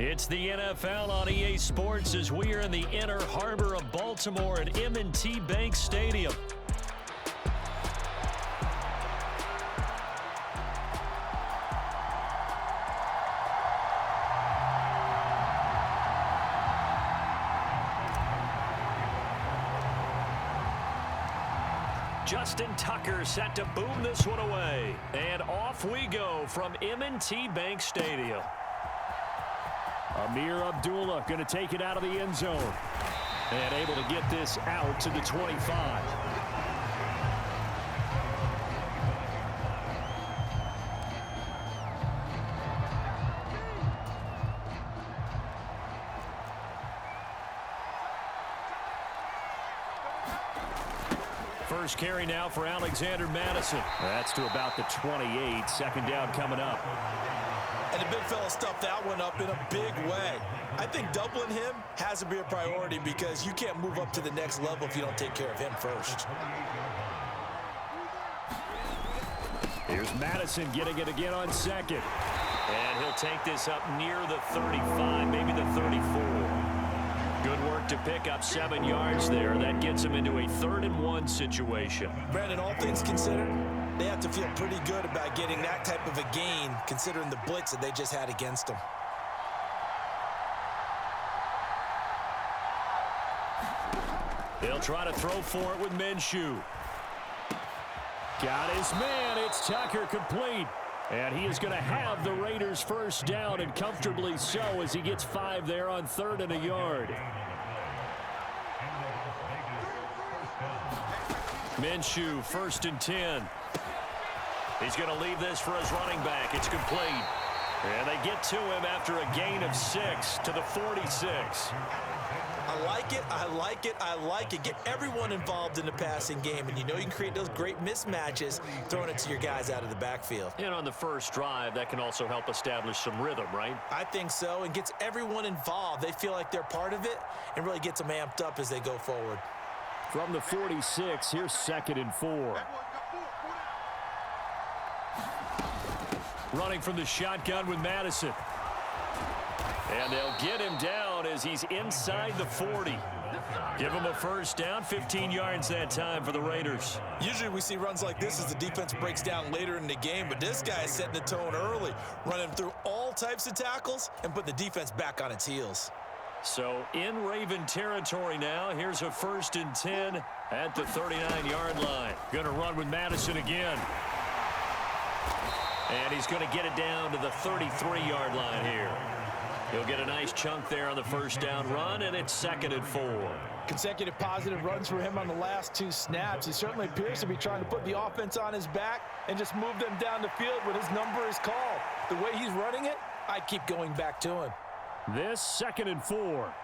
It's the NFL on EA Sports as we are in the inner harbor of Baltimore at M&T Bank Stadium. Justin Tucker set to boom this one away. And off we go from M&T Bank Stadium. Amir Abdullah going to take it out of the end zone. And able to get this out to the 25. First carry now for Alexander Madison. That's to about the 28. Second down coming up. And the big fella stuffed that one up in a big way. I think doubling him has to be a priority because you can't move up to the next level if you don't take care of him first. Here's Madison getting it again on second. And he'll take this up near the 35, maybe the 34. Good work to pick up 7 yards there. That gets him into a 3rd-and-1 situation. Brandon, all things considered, they have to feel pretty good about getting that type of a gain considering the blitz that they just had against them. They'll try to throw for it with Minshew. Got his man. It's Tucker complete. And he is going to have the Raiders first down, and comfortably so as he gets 5 there on 3rd and a yard. Minshew, 1st and 10. He's going to leave this for his running back. It's complete. And they get to him after a gain of 6 to the 46. I like it, I like it, I like it. Get everyone involved in the passing game, and you know you can create those great mismatches throwing it to your guys out of the backfield. And on the first drive, that can also help establish some rhythm, right? I think so, and gets everyone involved. They feel like they're part of it and really gets them amped up as they go forward. From the 46, here's 2nd and 4. Running from the shotgun with Madison. And they'll get him down as he's inside the 40. Give him a first down, 15 yards that time for the Raiders. Usually we see runs like this as the defense breaks down later in the game, but this guy is setting the tone early, running through all types of tackles and putting the defense back on its heels. So in Raven territory now, here's a 1st and 10 at the 39-yard line. Going to run with Madison again. And he's going to get it down to the 33-yard line here. He'll get a nice chunk there on the first down run, and it's 2nd and 4. Consecutive positive runs for him on the last 2 snaps. He certainly appears to be trying to put the offense on his back and just move them down the field when his number is called. The way he's running it, I keep going back to him. This 2nd and 4.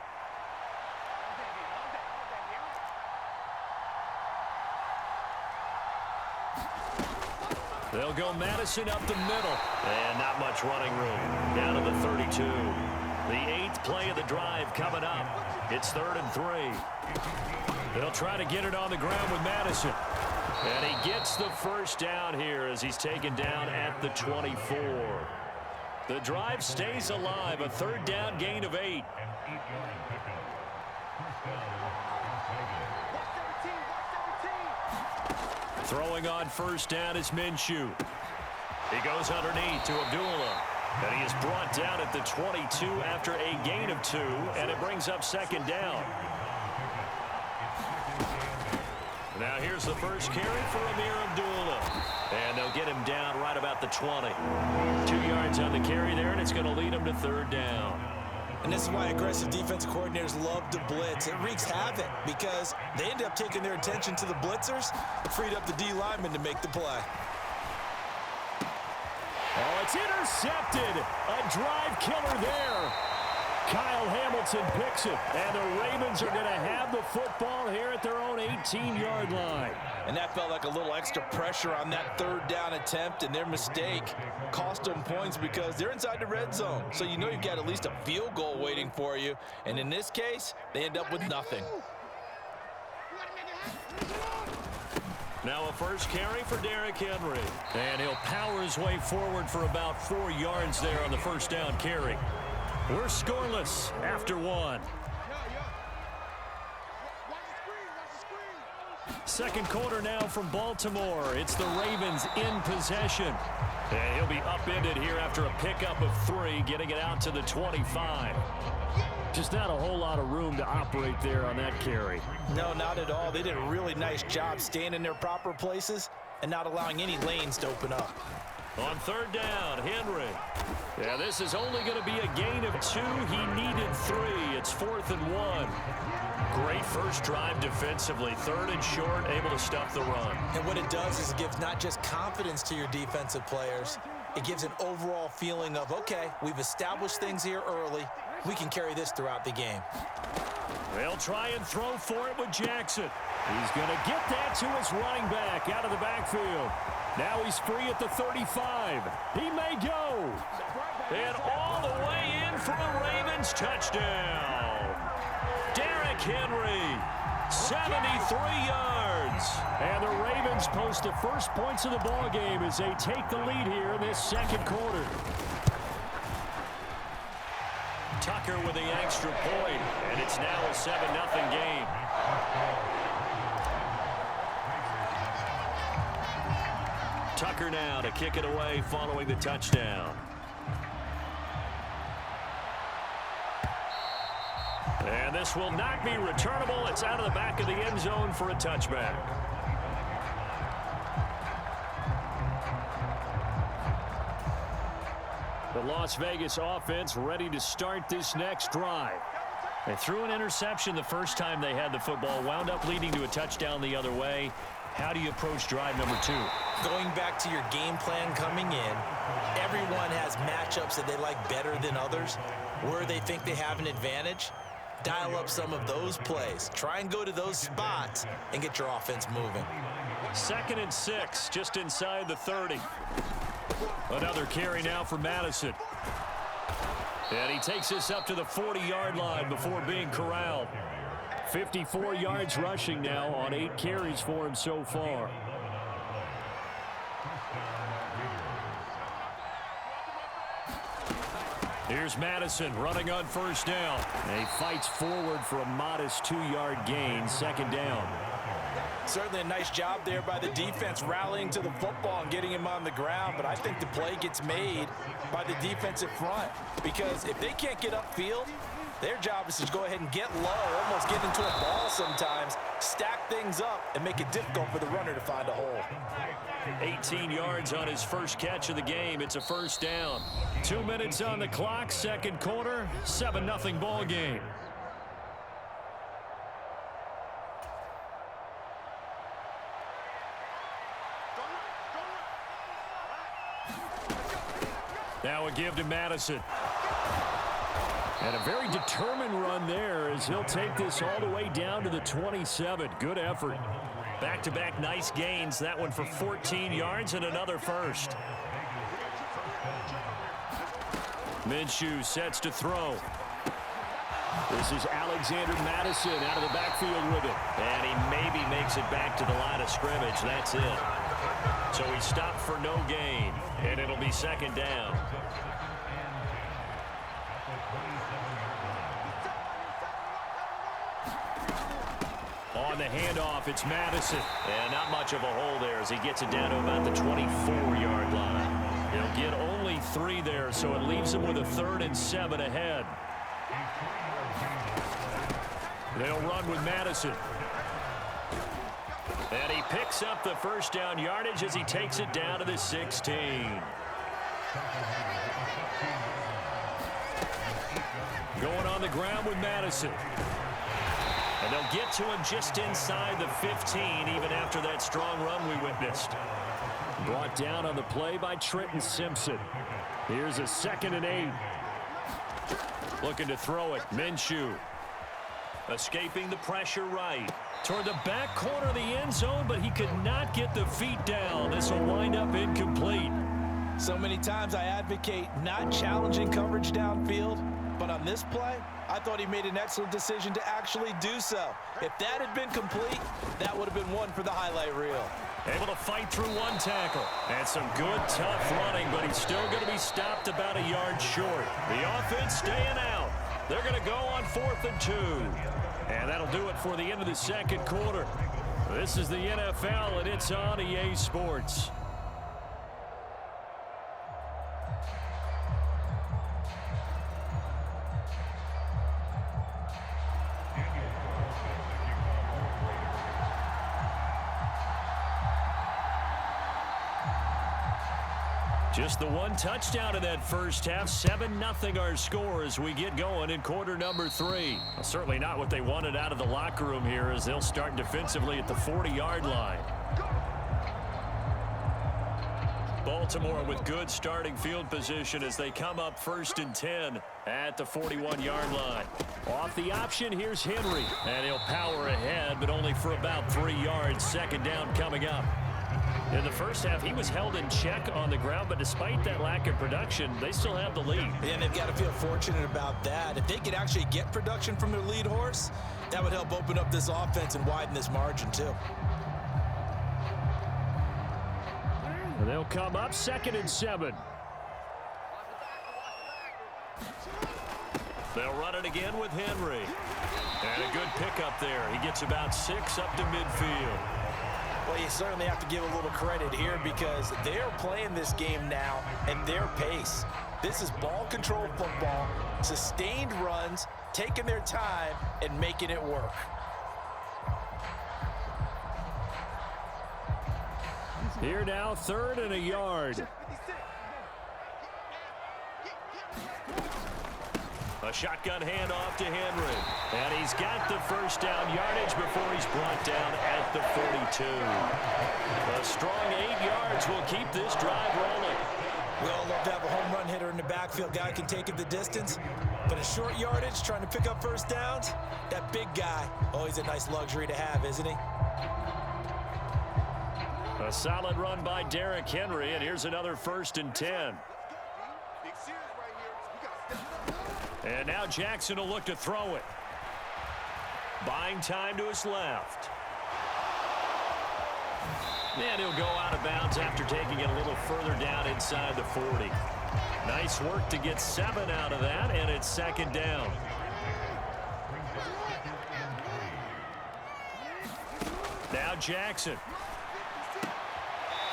They'll go Madison up the middle. And not much running room. Down to the 32. The 8th play of the drive coming up. It's 3rd and 3. They'll try to get it on the ground with Madison. And he gets the first down here as he's taken down at the 24. The drive stays alive. A 3rd down gain of 8. Throwing on first down is Minshew. He goes underneath to Abdullah. And he is brought down at the 22 after a gain of 2, and it brings up 2nd down. Now here's the first carry for Amir Abdullah. And they'll get him down right about the 20. 2 yards on the carry there, and it's going to lead him to 3rd down. And this is why aggressive defensive coordinators love to blitz. It wreaks havoc because they end up taking their attention to the blitzers, freed up the D lineman to make the play. Oh, it's intercepted. A drive killer there. Kyle Hamilton picks it, and the Ravens are going to have the football here at their own 18-yard line. And that felt like a little extra pressure on that 3rd down attempt, and their mistake cost them points because they're inside the red zone. So you know you've got at least a field goal waiting for you. And in this case, they end up with nothing. Now a first carry for Derrick Henry. And he'll power his way forward for about 4 yards there on the first down carry. We're scoreless after one. Second quarter now from Baltimore. It's the Ravens in possession. And he'll be upended here after a pickup of 3, getting it out to the 25. Just not a whole lot of room to operate there on that carry. No, not at all. They did a really nice job staying in their proper places and not allowing any lanes to open up. On third down, Henry. Yeah, this is only going to be a gain of 2. He needed 3. It's 4th and 1. Great first drive defensively. Third and short, able to stop the run. And what it does is it gives not just confidence to your defensive players, it gives an overall feeling of, okay, we've established things here early. We can carry this throughout the game. They'll try and throw for it with Jackson. He's going to get that to his running back out of the backfield. Now he's free at the 35. He may go. And all the way in for a Ravens touchdown. Derrick Henry, 73 yards. And the Ravens post the first points of the ball game as they take the lead here in this second quarter. Tucker with the extra point, and it's now a 7-0 game. Tucker now to kick it away following the touchdown. And this will not be returnable. It's out of the back of the end zone for a touchback. The Las Vegas offense ready to start this next drive. They threw an interception the first time they had the football, wound up leading to a touchdown the other way. How do you approach drive number 2? Going back to your game plan coming in, everyone has matchups that they like better than others. Where they think they have an advantage, dial up some of those plays. Try and go to those spots and get your offense moving. 2nd and 6, just inside the 30. Another carry now for Madison. And he takes this up to the 40-yard line before being corralled. 54 yards rushing now on 8 carries for him so far. Here's Madison running on first down. And he fights forward for a modest 2-yard gain, 2nd down. Certainly a nice job there by the defense rallying to the football and getting him on the ground, but I think the play gets made by the defensive front because if they can't get upfield, their job is to go ahead and get low, almost get into a ball sometimes, stack things up, and make it difficult for the runner to find a hole. 18 yards on his first catch of the game. It's a first down. 2 minutes on the clock, second quarter, 7-0 ball game. Now a give to Madison. And a very determined run there as he'll take this all the way down to the 27. Good effort. Back-to-back nice gains. That one for 14 yards and another first. Minshew sets to throw. This is Alexander Madison out of the backfield with it. And he maybe makes it back to the line of scrimmage. That's it. So he stopped for no gain, and it'll be 2nd down. On the handoff, it's Madison. And not much of a hole there as he gets it down to about the 24-yard line. He'll get only 3 there, so it leaves him with a 3rd and 7 ahead. They'll run with Madison. And he picks up the first down yardage as he takes it down to the 16. Going on the ground with Madison. And they'll get to him just inside the 15, even after that strong run we witnessed. Brought down on the play by Trenton Simpson. Here's a 2nd and 8. Looking to throw it. Minshew. Escaping the pressure right. Toward the back corner of the end zone, but he could not get the feet down. This will wind up incomplete. So many times I advocate not challenging coverage downfield, but on this play, I thought he made an excellent decision to actually do so. If that had been complete, that would have been one for the highlight reel. Able to fight through one tackle. And some good, tough running, but he's still going to be stopped about a yard short. The offense staying out. They're going to go on 4th and 2. And that'll do it for the end of the second quarter. This is the NFL, and it's on EA Sports. Just the one touchdown in that first half. 7-0 our score as we get going in quarter number 3. Well, certainly not what they wanted out of the locker room here as they'll start defensively at the 40-yard line. Baltimore with good starting field position as they come up 1st and 10 at the 41-yard line. Off the option, here's Henry. And he'll power ahead, but only for about 3 yards. 2nd down coming up. In the first half, he was held in check on the ground, but despite that lack of production, they still have the lead. And they've got to feel fortunate about that. If they could actually get production from their lead horse, that would help open up this offense and widen this margin, too. And they'll come up 2nd and 7. They'll run it again with Henry. And a good pickup there. He gets about 6 up to midfield. Well, you certainly have to give a little credit here because they're playing this game now at their pace. This is ball control football, sustained runs, taking their time, and making it work. Here now, 3rd and a yard. A shotgun handoff to Henry. And he's got the first down yardage before he's brought down at the 42. A strong 8 yards will keep this drive rolling. We all love to have a home run hitter in the backfield. Guy can take it the distance. But a short yardage, trying to pick up first downs, that big guy, always a nice luxury to have, isn't he? A solid run by Derrick Henry, and here's another 1st and 10. And now Jackson will look to throw it. Buying time to his left. And he'll go out of bounds after taking it a little further down inside the 40. Nice work to get 7 out of that, and it's 2nd down. Now Jackson.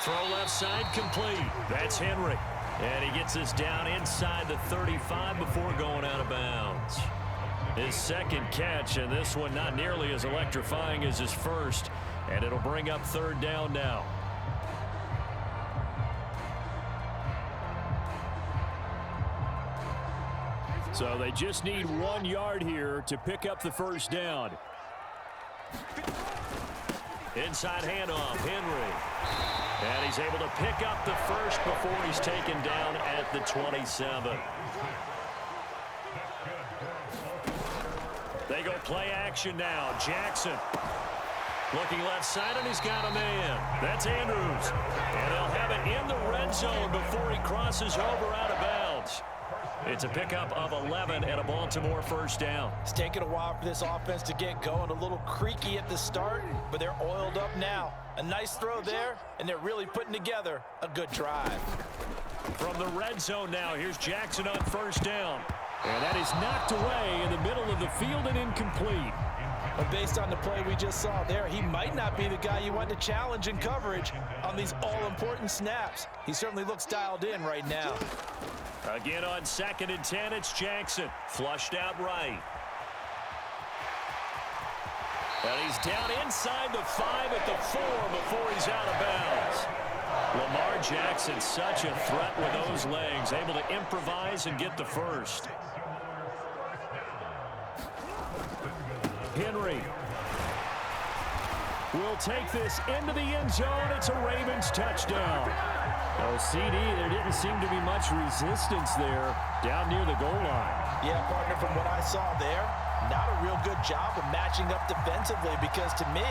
Throw left side complete. That's Henry. And he gets us down inside the 35 before going out of bounds. His 2nd catch, and this one not nearly as electrifying as his first. And it'll bring up 3rd down now. So they just need 1 yard here to pick up the first down. Inside handoff, Henry. And he's able to pick up the first before he's taken down at the 27. They go play action now. Jackson looking left side, and he's got a man. That's Andrews. And they'll have it in the red zone before he crosses over out of bounds. It's a pickup of 11 and a Baltimore first down. It's taken a while for this offense to get going. A little creaky at the start, but they're oiled up now. A nice throw there, and they're really putting together a good drive. From the red zone now, here's Jackson on first down. And that is knocked away in the middle of the field and incomplete. But based on the play we just saw there, he might not be the guy you want to challenge in coverage on these all-important snaps. He certainly looks dialed in right now. Again on 2nd and 10, it's Jackson. Flushed out right. And he's down inside the 5 at the 4 before he's out of bounds. Lamar Jackson, such a threat with those legs, able to improvise and get the first. Henry will take this into the end zone. It's a Ravens touchdown. Oh, CD, there didn't seem to be much resistance there down near the goal line. Yeah, partner, from what I saw there, not a real good job of matching up defensively because to me,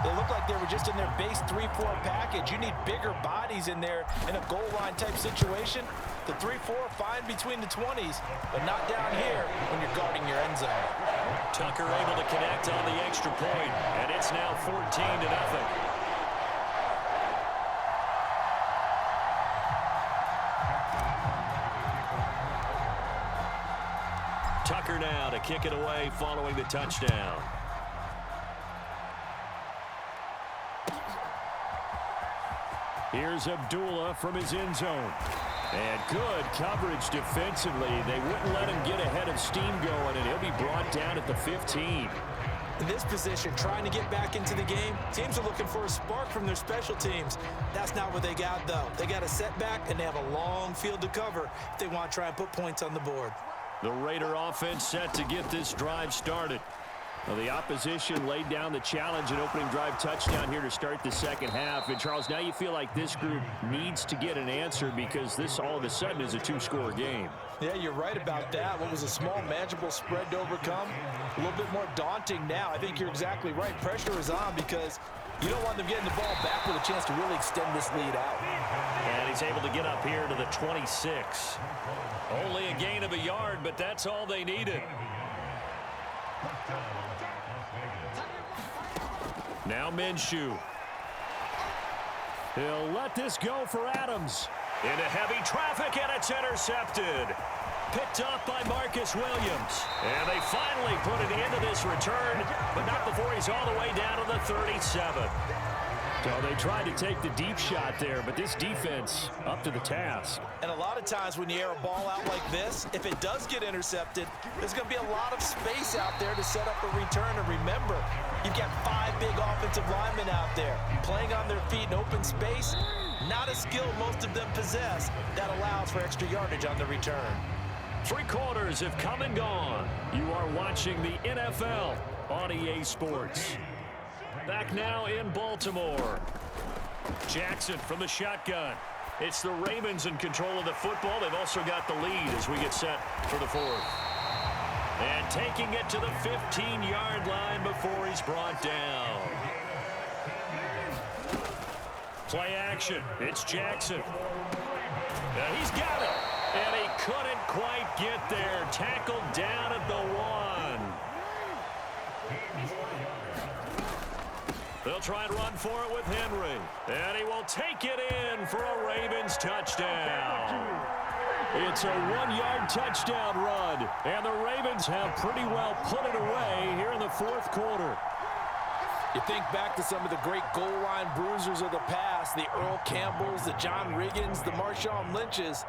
they look like they were just in their base 3-4 package. You need bigger bodies in there in a goal line type situation. The 3-4 fine between the 20s, but not down here when you're guarding your end zone. Tucker able to connect on the extra point, and it's now 14-0. Tucker now to kick it away following the touchdown. Here's Abdullah from his end zone. And good coverage defensively. They wouldn't let him get ahead of steam going, and he'll be brought down at the 15. In this position, trying to get back into the game, teams are looking for a spark from their special teams. That's not what they got, though. They got a setback, and they have a long field to cover if they want to try and put points on the board. The Raider offense set to get this drive started. Well, the opposition laid down the challenge and opening drive touchdown here to start the second half. And, Charles, now you feel like this group needs to get an answer because this all of a sudden is a two-score game. Yeah, you're right about that. What was a small, manageable spread to overcome, a little bit more daunting now. I think you're exactly right. Pressure is on because you don't want them getting the ball back with a chance to really extend this lead out. And he's able to get up here to the 26. Only a gain of a yard, but that's all they needed. Now Minshew. He'll let this go for Adams. Into heavy traffic, and it's intercepted. Picked up by Marcus Williams. And they finally put it into this return, but not before he's all the way down to the 37. So they tried to take the deep shot there, but this defense up to the task. And a lot of times when you air a ball out like this, if it does get intercepted, there's going to be a lot of space out there to set up a return. And remember, you've got 5 big offensive linemen out there playing on their feet in open space. Not a skill most of them possess that allows for extra yardage on the return. 3 quarters have come and gone. You are watching the NFL on EA Sports. Back now in Baltimore. Jackson from the shotgun. It's the Ravens in control of the football. They've also got the lead as we get set for the 4th. And taking it to the 15-yard line before he's brought down. Play action. It's Jackson. Now he's got it. And he couldn't quite get there. Tackled down at the 1. They'll try and run for it with Henry. And he will take it in for a Ravens touchdown. It's a 1-yard touchdown run. And the Ravens have pretty well put it away here in the 4th quarter. You think back to some of the great goal line bruisers of the past, the Earl Campbells, the John Riggins, the Marshawn Lynches.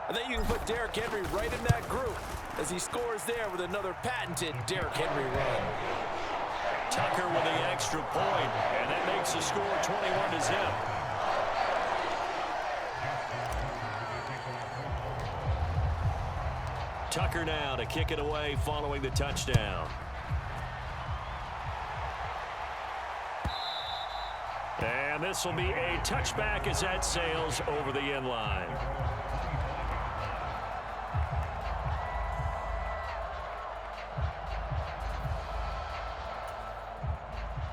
I think you can put Derrick Henry right in that group as he scores there with another patented Derrick Henry run. Tucker with the extra point, and that makes the score 21-0. Tucker now to kick it away following the touchdown. And this will be a touchback as that sails over the end line.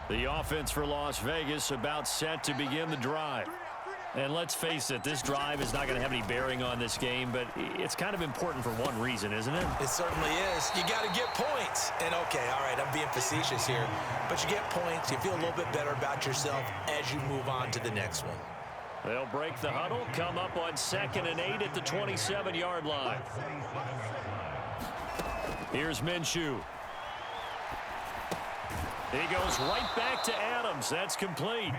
The offense for Las Vegas about set to begin the drive. And let's face it, this drive is not going to have any bearing on this game, but it's kind of important for one reason, isn't it? It certainly is. You got to get points. And, okay, all right, I'm being facetious here. But you get points, you feel a little bit better about yourself as you move on to the next one. They'll break the huddle, come up on 2nd and 8 at the 27-yard line. Here's Minshew. He goes right back to Adams. That's complete.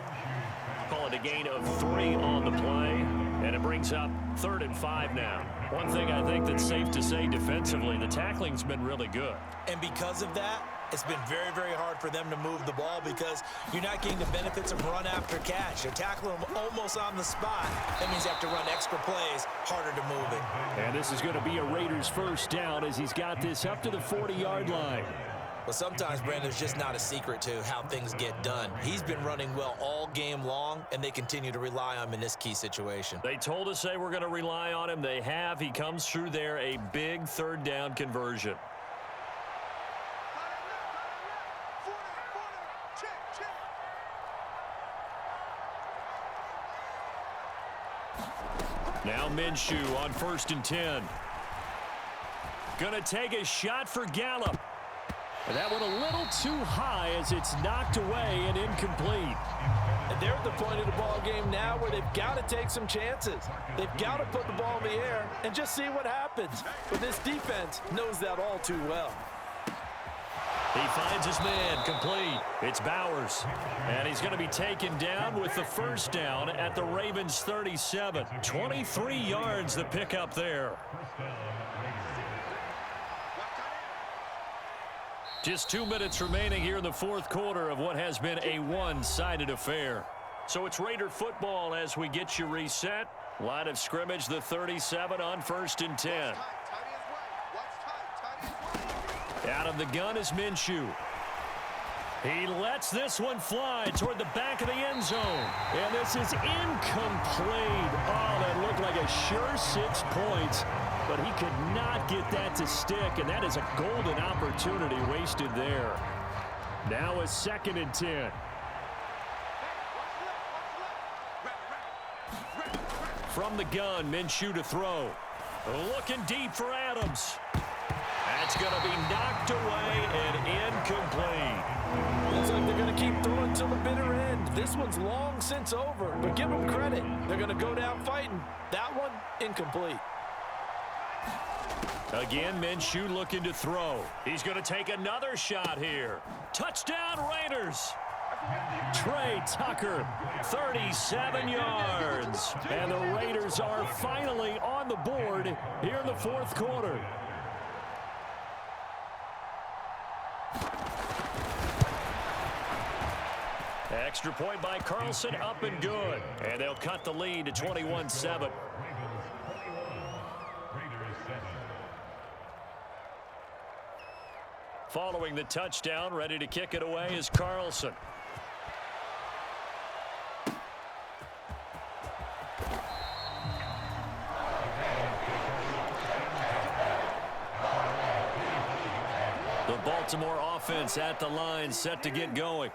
Call it a gain of 3 on the play, and it brings up 3rd and 5 now. One thing I think that's safe to say defensively, the tackling's been really good. And because of that, it's been very, very hard for them to move the ball because you're not getting the benefits of run after catch. They're tackling them almost on the spot. That means you have to run extra plays, harder to move it. And this is going to be a Raiders first down as he's got this up to the 40-yard line. But sometimes, Brandon, there's just not a secret to how things get done. He's been running well all game long, and they continue to rely on him in this key situation. They told us they were going to rely on him. They have. He comes through there, a big 3rd down conversion. Now Minshew on 1st and 10. Gonna take a shot for Gallup. And that went a little too high as it's knocked away and incomplete. And they're at the point of the ball game now where they've got to take some chances. They've got to put the ball in the air and just see what happens. But this defense knows that all too well. He finds his man, complete. It's Bowers. And he's going to be taken down with the first down at the Ravens 37. 23 yards the pickup there. Just 2 minutes remaining here in the fourth quarter of what has been a one-sided affair. So it's Raider football as we get you reset. Line of scrimmage, the 37 on 1st and 10. Out of the gun is Minshew. He lets this one fly toward the back of the end zone. And this is incomplete. Oh, that looked like a sure 6 points. But he could not get that to stick. And that is a golden opportunity wasted there. Now a 2nd and 10. From the gun, Minshew to throw. Looking deep for Adams. That's going to be knocked away and incomplete. Looks like they're going to keep throwing till the bitter end. This one's long since over, but give them credit. They're going to go down fighting. That one, incomplete. Again, Minshew looking to throw. He's going to take another shot here. Touchdown, Raiders. Trey Tucker, 37 yards. And the Raiders are finally on the board here in the fourth quarter. Extra point by Carlson, up and good. And they'll cut the lead to 21-7. Following the touchdown, ready to kick it away is Carlson. The Baltimore offense at the line, set to get going.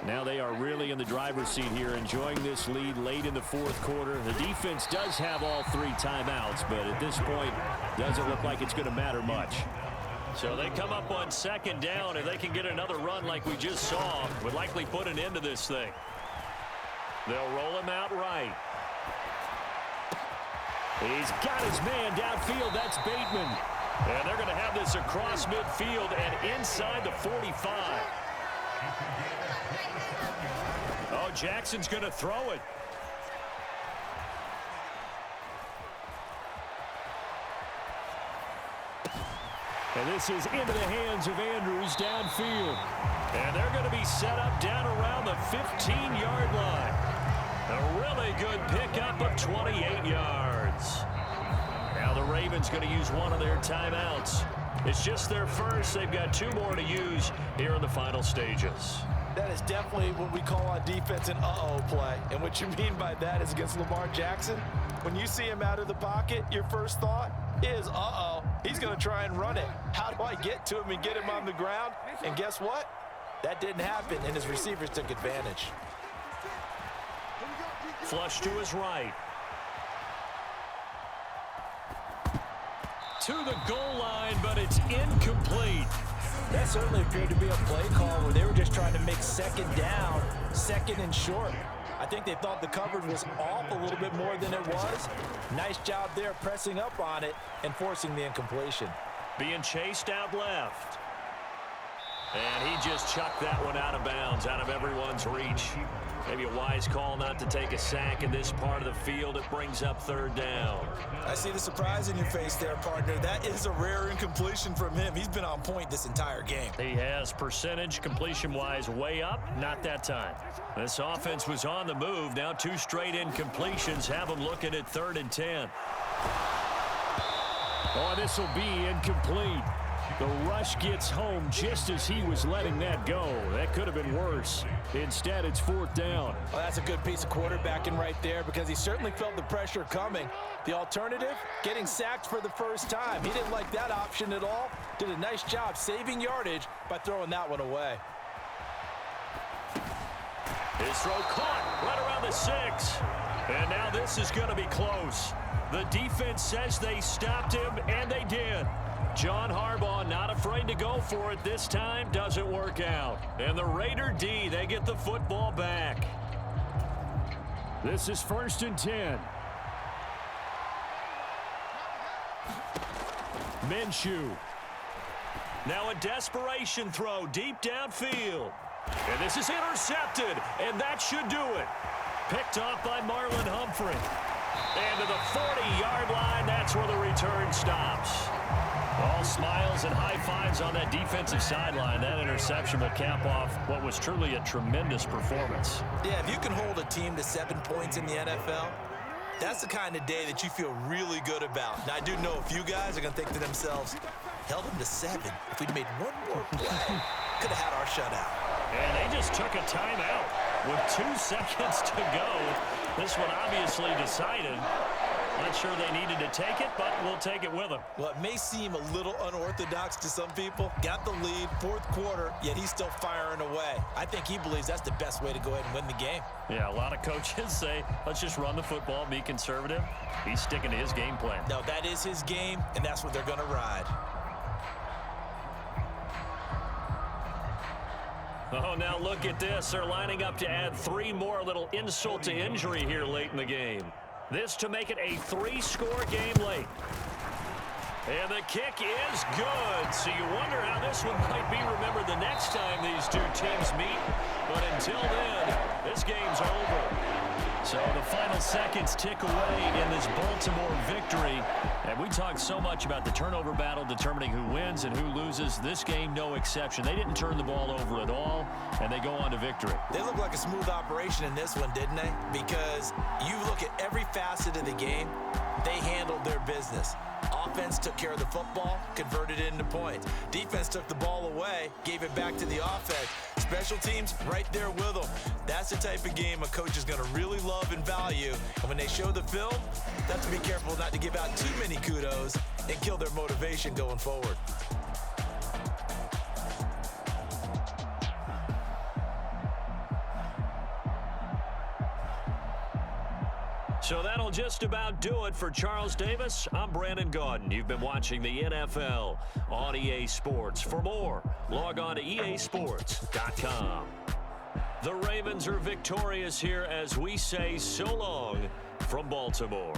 Now they are really in the driver's seat here, enjoying this lead late in the fourth quarter. The defense does have all 3 timeouts, but at this point, doesn't look like it's going to matter much. So they come up on 2nd down, and they can get another run like we just saw. Would likely put an end to this thing. They'll roll him out right. He's got his man downfield. That's Bateman. And they're going to have this across midfield and inside the 45. Oh, Jackson's going to throw it. And this is into the hands of Andrews downfield. And they're going to be set up down around the 15-yard line. A really good pickup of 28 yards. Now the Ravens going to use one of their timeouts. It's just their first. They've got 2 more to use here in the final stages. That is definitely what we call on defense an uh-oh play. And what you mean by that is against Lamar Jackson, when you see him out of the pocket, your first thought is, uh-oh, he's going to try and run it. How do I get to him and get him on the ground? And guess what? That didn't happen, and his receivers took advantage. Flush to his right. To the goal line, but it's incomplete. That certainly appeared to be a play call where they were just trying to make 2nd down, 2nd and short. I think they thought the coverage was off a little bit more than it was. Nice job there pressing up on it and forcing the incompletion. Being chased out left. And he just chucked that one out of bounds, out of everyone's reach. Maybe a wise call not to take a sack in this part of the field. It brings up 3rd down. I see the surprise in your face there, partner. That is a rare incompletion from him. He's been on point this entire game. He has percentage completion-wise way up. Not that time. This offense was on the move. Now 2 straight incompletions have them looking at 3rd and 10. Oh, this will be incomplete. The rush gets home just as he was letting that go. That could have been worse. Instead, it's 4th down. Well, that's a good piece of quarterbacking right there because he certainly felt the pressure coming. The alternative, getting sacked for the first time. He didn't like that option at all. Did a nice job saving yardage by throwing that one away. His throw caught right around the 6. And now this is going to be close. The defense says they stopped him, and they did. John Harbaugh not afraid to go for it this time. Doesn't work out. And the Raider D, they get the football back. This is 1st and 10. Minshew. Now a desperation throw deep downfield. And this is intercepted, and that should do it. Picked off by Marlon Humphrey. And to the 40-yard line, that's where the return stops. All smiles and high fives on that defensive sideline. That interception will cap off what was truly a tremendous performance. Yeah, if you can hold a team to 7 points in the NFL, that's the kind of day that you feel really good about. Now, I do know a few guys are going to think to themselves, held them to 7. If we'd made one more play, could have had our shutout. And they just took a timeout with 2 seconds to go. This one obviously decided. Not sure they needed to take it, but we'll take it with them. Well, it may seem a little unorthodox to some people. Got the lead, 4th quarter, yet he's still firing away. I think he believes that's the best way to go ahead and win the game. Yeah, a lot of coaches say, let's just run the football, be conservative. He's sticking to his game plan. No, that is his game, and that's what they're going to ride. Oh, now look at this. They're lining up to add 3 more, a little insult to injury here late in the game. This to make it a 3-score game late. And the kick is good. So you wonder how this one might be remembered the next time these two teams meet. But until then, this game's over. So the final seconds tick away in this Baltimore victory. And we talked so much about the turnover battle determining who wins and who loses. This game, no exception. They didn't turn the ball over at all, and they go on to victory. They look like a smooth operation in this one, didn't they? Because you look at every facet of the game, they handled their business. Offense took care of the football, converted it into points. Defense took the ball away, gave it back to the offense. Special teams, right there with them. That's the type of game a coach is going to really love and value. And when they show the film, they have to be careful not to give out too many kudos and kill their motivation going forward. So that'll just about do it for Charles Davis. I'm Brandon Gaudin. You've been watching the NFL on EA Sports. For more, log on to easports.com. The Ravens are victorious here as we say so long from Baltimore.